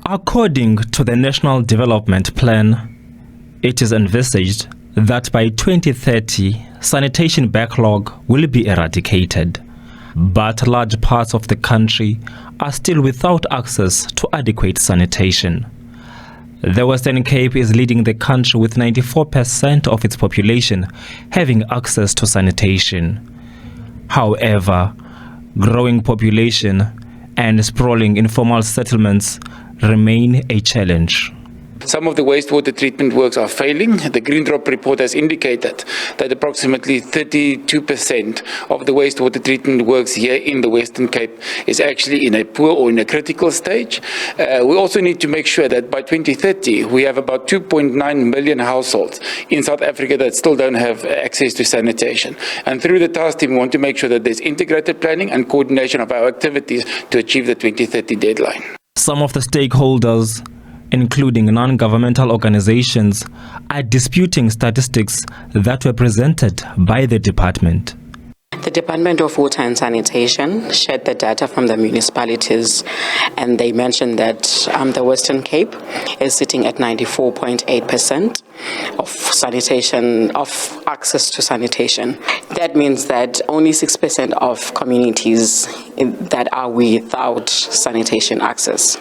According to the National Development Plan, it is envisaged that by 2030, sanitation backlog will be eradicated. But large parts of the country are still without access to adequate sanitation. The Western Cape is leading the country with 94% of its population having access to sanitation. However, growing population and sprawling informal settlements remain a challenge. Some of the wastewater treatment works are failing. The Green Drop report has indicated that approximately 32% of the wastewater treatment works here in the Western Cape is actually in a poor or in a critical stage. We also need to make sure that by 2030, we have about 2.9 million households in South Africa that still don't have access to sanitation. And through the task team, we want to make sure that there's integrated planning and coordination of our activities to achieve the 2030 deadline. Some of the stakeholders, including non-governmental organizations, are disputing statistics that were presented by the department. The Department of Water and Sanitation shared the data from the municipalities, and they mentioned that the Western Cape is sitting at 94.8% of sanitation, of access to sanitation. That means that only 6% of communities that are without sanitation access.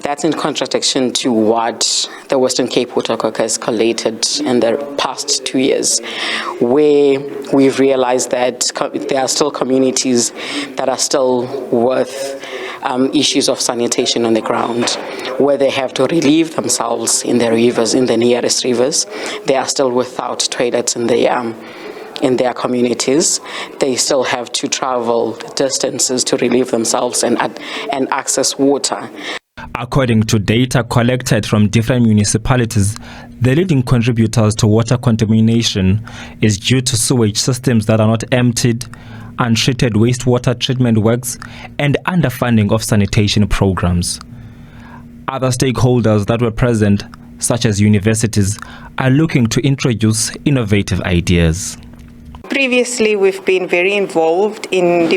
That's in contradiction to what the Western Cape Water Caucus collated in the past 2 years, where we've realized that there are still communities that are still with issues of sanitation on the ground, where they have to relieve themselves in the rivers, in the nearest rivers. They are still without toilets in their communities. They still have to travel distances to relieve themselves and access water. According to data collected from different municipalities, the leading contributors to water contamination is due to sewage systems that are not emptied, untreated wastewater treatment works, and underfunding of sanitation programs. Other stakeholders that were present, such as universities, are looking to introduce innovative ideas. Previously, we've been very involved in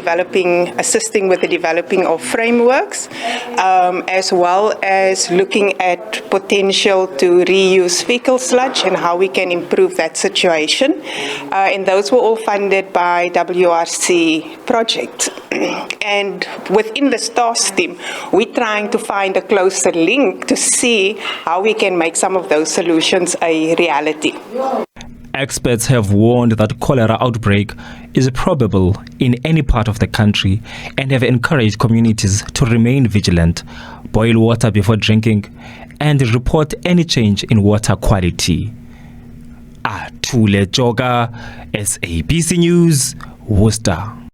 assisting with the developing of frameworks, as well as looking at potential to reuse fecal sludge and how we can improve that situation. And those were all funded by WRC projects. And within the STARS team, we're trying to find a closer link to see how we can make some of those solutions a reality. Experts have warned that cholera outbreak is probable in any part of the country and have encouraged communities to remain vigilant, boil water before drinking, and report any change in water quality. Atule Joga, SABC News, Worcester.